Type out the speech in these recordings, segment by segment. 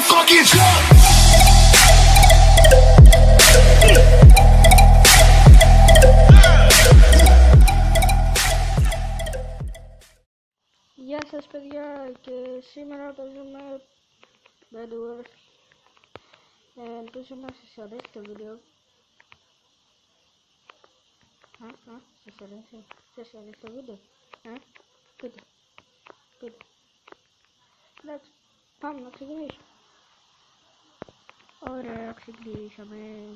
get fucking drunk. Γεια σας παιδιά, και σήμερα παίζουμε Bed Wars. Ελπίζω να σας αρέσει το βίντεο. Σας αρέσει το βίντεο? Πείτε. Εντάξει, πάμε να ξεκινήσουμε. Ωραία, ξεκινήσαμε.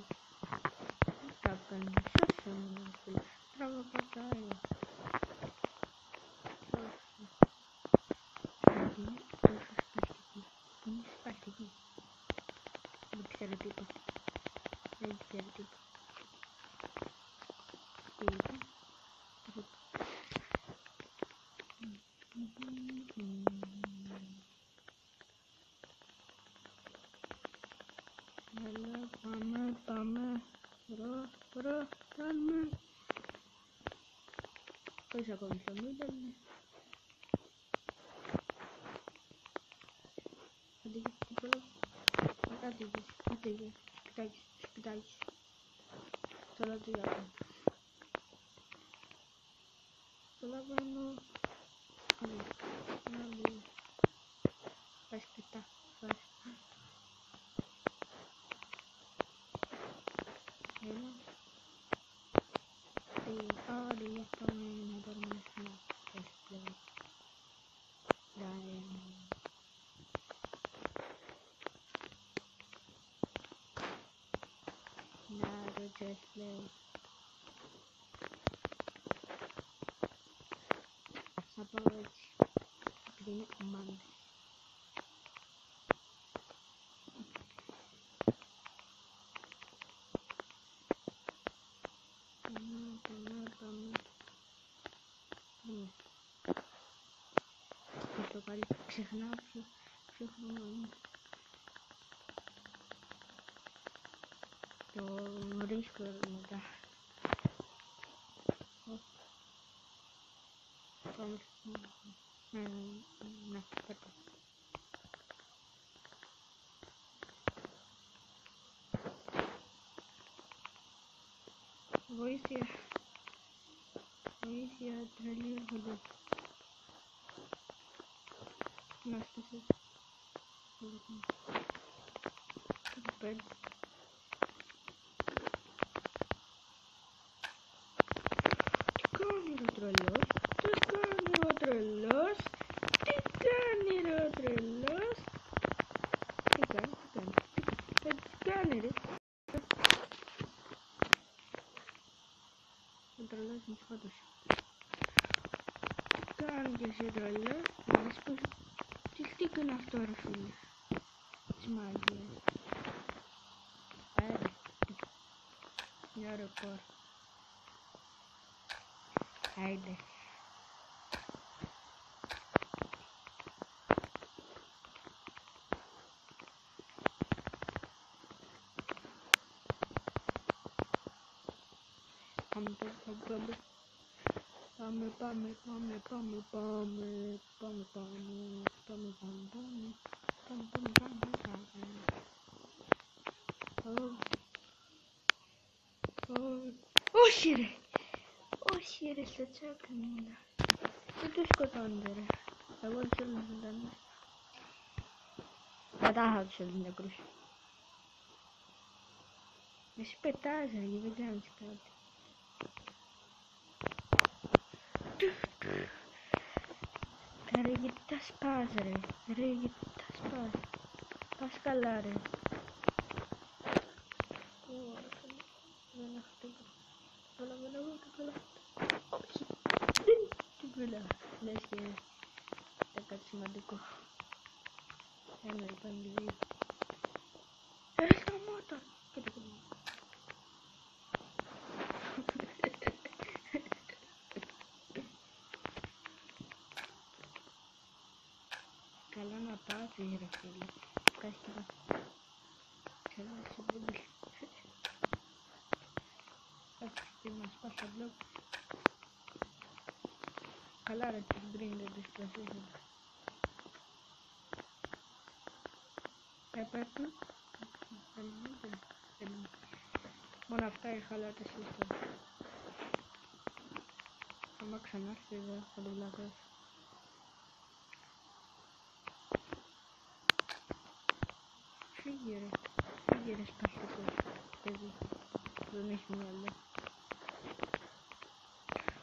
Τα κανισώσαμε, τράβα πατάει. Είναι σπαστική. Δεν ξέρω τίποτα. Έλα, πάμε. Πάμε. Πώς ακόμη στο μήνταλ. Αντίγες, σπιτάκης. Τώρα τι κάνω. Τώρα πάνω. Πάει σπιτά. Έλα. Ωραία, πάμε να πάρουμε ένα chestplate. Να το chestplate. Θα πάω έτσι, επειδή είναι κομμάτες. Πάμε. Αυτό πάλι ξεχνάω ποιο χρόνο είναι. Το βρίσκω μετά. Πάμε. Να, πέτω. Βοήθεια, τρελή έρχονται. Να στήσεις. Πέντε. Τι κάνει ρε τρελός? Τι κάνει ρε? Ο τρελός μου σκότωσε. Τι κάνει και εσύ τρελός? Τι είναι αυτό ρε φίλε? Τι μαγείας. Μια ρεπόρ. Άιντε. Όχι ρε, στο τσάκνα. Δεν το σκοτώνετε ρε. Εγώ τους όλους ζωντανούς. Μετά θα τους όλους νεκρούς. Εσύ πετάς ρε, γιατί δεν κάνεις κάτι. Ρε γιατί τα σπάς ρε. Πας καλά ρε. Δεν έχω τίποτα. Όχι. Τίποτα. Λες και κάτι σημαντικό. Ένα λοιπόν δύο. Σταμάτα. Κοίτα. Καλά να πάθεις ρε φίλε. Κάστημα. Καλά σε μπούμπλη. Τι μας πας τα μπλοκ. Καλά ρε τις μπρίνγκες τους προσέχονται. Έπρεπε. Μόνο αυτά είχα αλλά τα σύστημα. Άμα ξανάρθει εδώ θα το βλάβω. Φύγε ρε σπαστικός παιδί. Δεν έχει μυαλό.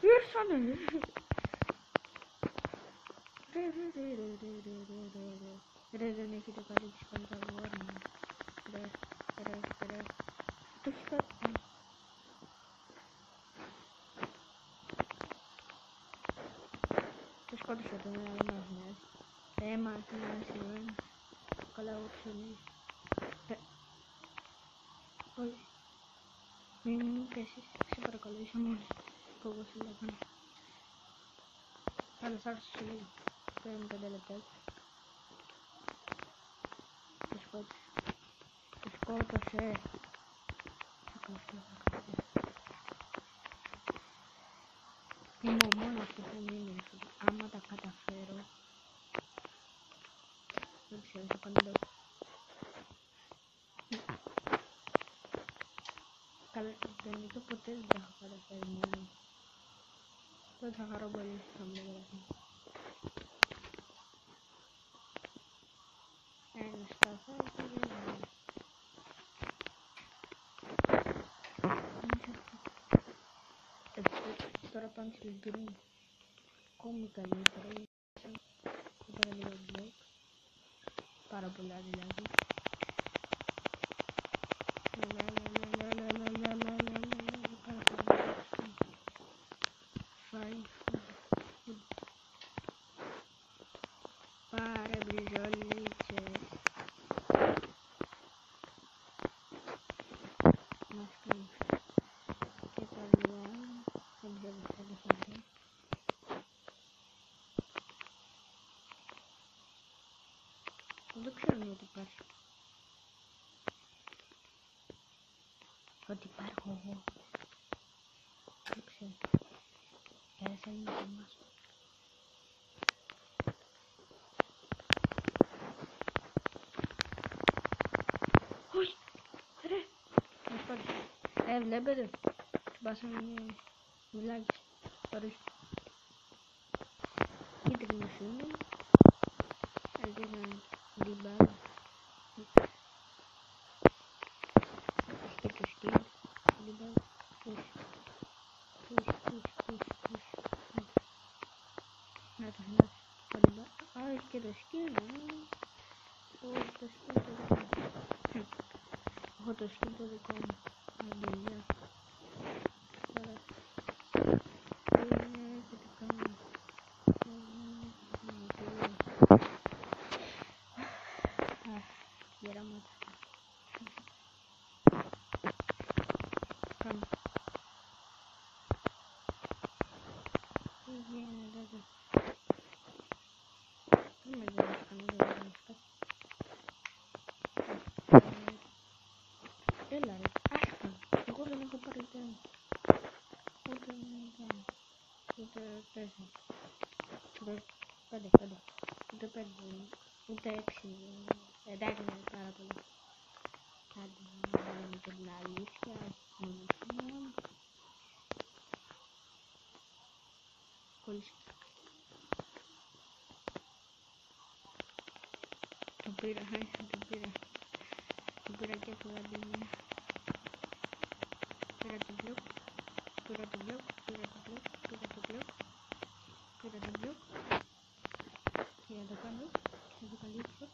Ήρθανε! Ρε δεν έχετε πάρει τις πανταγόρ μου. Ρε. Το έχει πάρει. Το σκότωσα τον αλλά μας νοιάζει. Μας νοιάζει. Καλά εγώ ψωνίζω. Όχι. Μην πέσεις. Σε παρακαλώ είσαι μόνος. Που εγώ σε λέω. Αλλά θα έρθω σε λίγο. Παίρνω 5 λεπτά. Το σκότωσε. Θα καυτώ. Είμαι ο μόνος που θα μείνει. Άμα τα καταφέρω. Δεν ξέρω, θα κάνω το. Καλά, δεν το ποτέ δεν τα έχω καταφέρει μόνο. Δεν θα χαρώ πολύ θα μου λέγατε. Ένα σταθάκι δεν είναι. Τώρα πάμε στη green. Ακόμη καλύτερα. Τώρα λίγο black. Πάρα πολλά δηλαδή. Πάρε μπριζολίτσες. Μας κάνει. Και τα δύο. Δεν ξέρω τι θα δείχνει. Δεν ξέρω ότι υπάρχει. Ότι υπάρχω εγώ. Δεν ξέρω. Πέρασα είναι το μας. Όχι! Ρε! Με σκότωσε. Βλέπετε. Σπάσαμε μια μιλάκι. Ορίστε. Κίτρινος είναι. Εδώ είναι την μπάλα. Και το σκύλο. Την μπάλα. Πούς. Να το θυμάσαι. Α, έχει και το σκύλο. Όχι, το σκύλο το δικό μου. Έχω το σκύλο το δικό μου. Αγγελιά. Τώρα. Είναι και το κάνω. Γεράματα. Πάμε. Γίνεται εδώ. Δεν με δίνεις κανένα αυτό. Έλα ρε. Άσχα. Εγώ δεν έχω πάρει τένα. Ούτε τένα. Ούτε 4. Ούτε 5. Ούτε 5. Ούτε 6. Εντάξει είναι πάρα πολύ. Άντε να δούμε την αλήθεια. Κόλλησε. Το πήρα, το πήρα και από την μία. Πήρα το μπλοκ. Και να το κάνω, θα το καλύψω.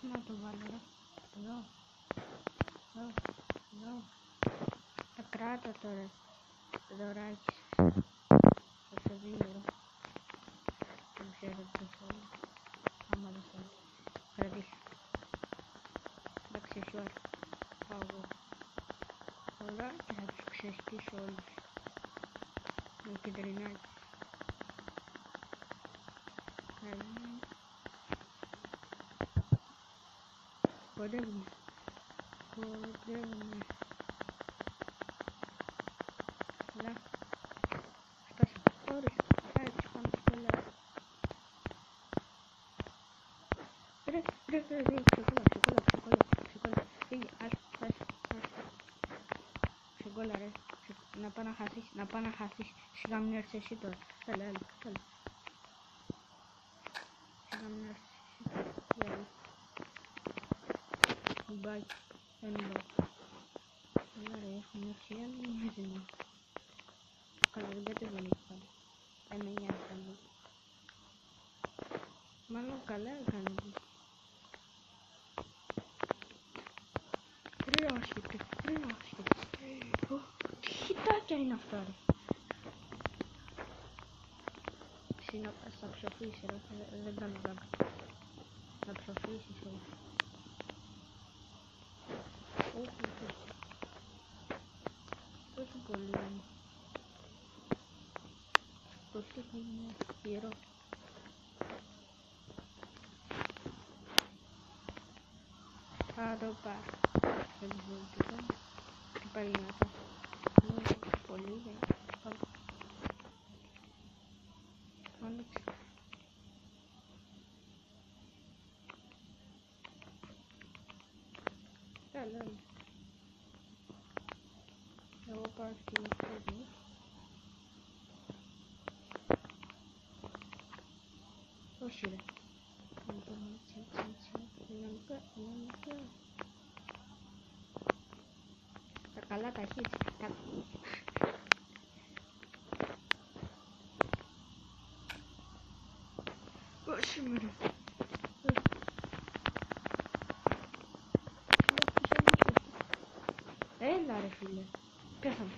Να το βάλω ρε. Εδώ. Τα κράτα τώρα. Το δωράκι. Θα το δίνω ρε. Δεν ξέρω τι θέλω. Άμα δεν θέλω. Κρατήσω. Εντάξει, εσύ ώρα. Πάω εγώ. Τώρα και θα τους ξεστήσω όλους. Με κεντρινάκι. Κοντεύουμε. Έλα. Έλα ρε, να πάω να χάσεις, σιγά μην έρθεις εσύ τώρα. Έλα. Σιγά μην έρθεις εσύ. Μπάκι, έλα ρε, έχουν έρθει άλλοι μαζί μου. Καλά, δεν κατεβαίνει πάλι. Δεν με νοιάζει καλό. Μάλλον καλά έκανε. Ρε άσχετη. Τι χιτάκια είναι αυτά ρε. Θα ψοφήσει ρε, δεν κάνω δάκα. Θα ψοφήσεις ρε. Όχι. Τόσο πολύ είναι. Το στίχο είναι ιερό. Θα το πάρω. Δεν μπορεί να το κάνω. Τι πάει να το. Είναι πολύ δεν. Άνοιξε. Καλά. Εγώ πάω στην ευθύνη. Όχι ρε. Δυναμικά. Τα καλά τα έχεις. Όχι μωρέ. Έλα ρε φίλε. Πέθαμε.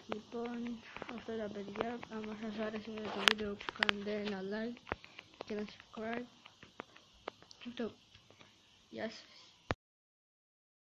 Λοιπόν, αυτά τα παιδιά. Άμα σας άρεσε το βίντεο, κάντε ένα like και ένα subscribe. Αυτό. Γεια σας.